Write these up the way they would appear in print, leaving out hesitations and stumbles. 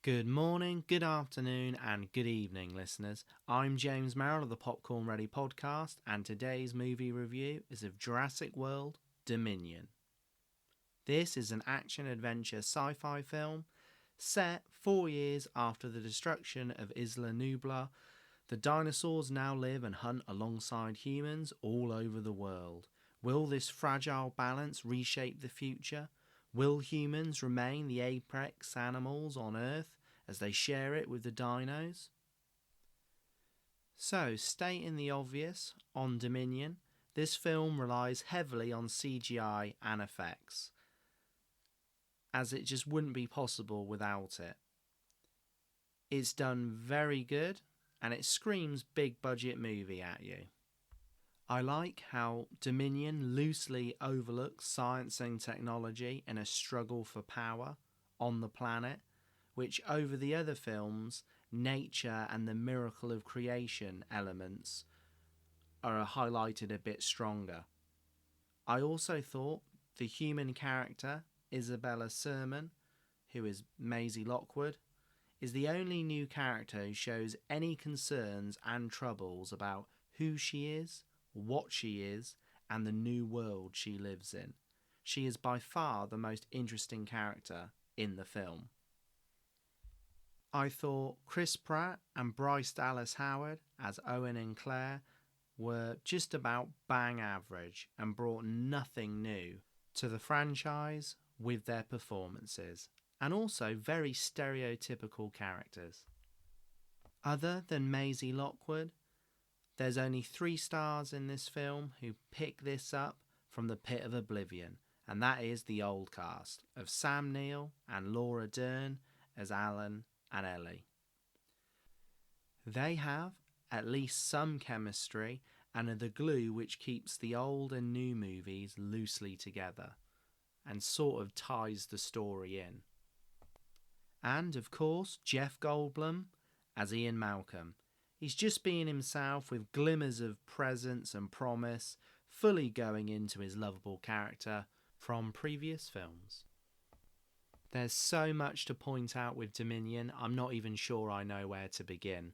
Good morning, good afternoon, and good evening, listeners. I'm James Merrill of the Popcorn Ready podcast, and today's movie review is of Jurassic World Dominion. This is an action-adventure sci-fi film set 4 years after the destruction of Isla Nublar. The dinosaurs now live and hunt alongside humans all over the world. Will this fragile balance reshape the future? Will humans remain the apex animals on Earth as they share it with the dinos? So, stating the obvious, on Dominion, this film relies heavily on CGI and effects, as it just wouldn't be possible without it. It's done very good, and it screams big budget movie at you. I like how Dominion loosely overlooks science and technology in a struggle for power on the planet, which over the other films, nature and the miracle of creation elements are highlighted a bit stronger. I also thought the human character, Isabella Sermon, who is Maisie Lockwood, is the only new character who shows any concerns and troubles about who she is, what she is, and the new world she lives in. She is by far the most interesting character in the film. I thought Chris Pratt and Bryce Dallas Howard as Owen and Claire were just about bang average and brought nothing new to the franchise with their performances, and also very stereotypical characters. Other than Maisie Lockwood, there's only 3 stars in this film who pick this up from the pit of oblivion, and that is the old cast of Sam Neill and Laura Dern as Alan and Ellie. They have at least some chemistry and are the glue which keeps the old and new movies loosely together and sort of ties the story in. And of course, Jeff Goldblum as Ian Malcolm. He's just being himself with glimmers of presence and promise, fully going into his lovable character from previous films. There's so much to point out with Dominion, I'm not even sure I know where to begin.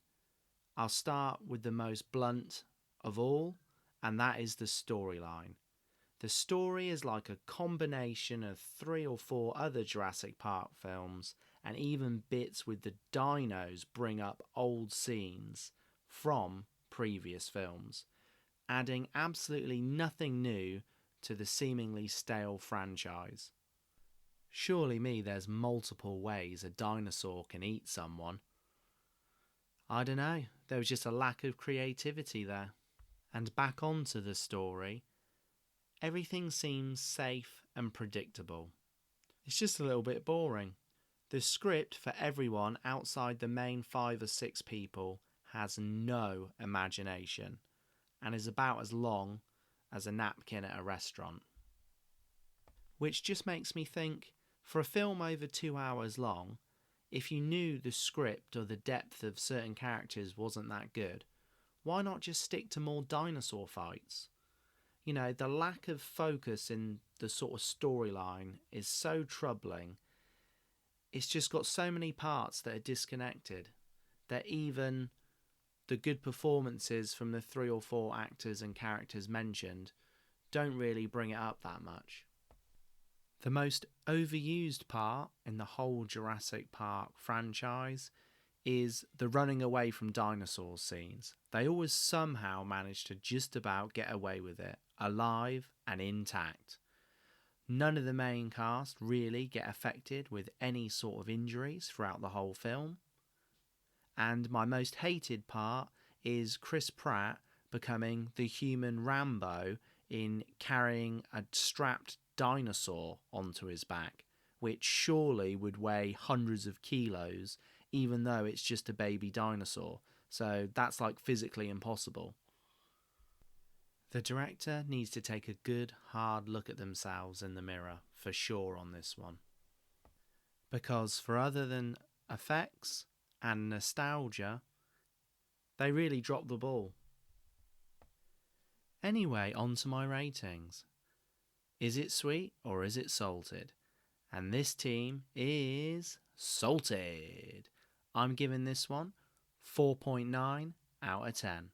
I'll start with the most blunt of all, and that is the storyline. The story is like a combination of 3 or 4 other Jurassic Park films, and even bits with the dinos bring up old scenes from previous films, adding absolutely nothing new to the seemingly stale franchise. Surely there's multiple ways a dinosaur can eat someone. I don't know, there was just a lack of creativity there. And back onto the story, everything seems safe and predictable. It's just a little bit boring. The script for everyone outside the main 5 or 6 people has no imagination and is about as long as a napkin at a restaurant. Which just makes me think, for a film over 2 hours long, if you knew the script or the depth of certain characters wasn't that good, why not just stick to more dinosaur fights? You know, the lack of focus in the sort of storyline is so troubling. It's just got so many parts that are disconnected that even the good performances from the 3 or 4 actors and characters mentioned don't really bring it up that much. The most overused part in the whole Jurassic Park franchise is the running away from dinosaurs scenes. They always somehow manage to just about get away with it, alive and intact. None of the main cast really get affected with any sort of injuries throughout the whole film. And my most hated part is Chris Pratt becoming the human Rambo in carrying a strapped dinosaur onto his back, which surely would weigh hundreds of kilos, even though it's just a baby dinosaur. So that's like physically impossible. The director needs to take a good, hard look at themselves in the mirror, for sure, on this one. Because for other than effects and nostalgia, they really dropped the ball. Anyway, on to my ratings. Is it sweet or is it salted? And this team is salted. I'm giving this one 4.9 out of 10.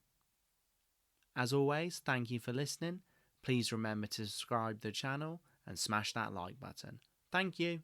As always, thank you for listening. Please remember to subscribe to the channel and smash that like button. Thank you.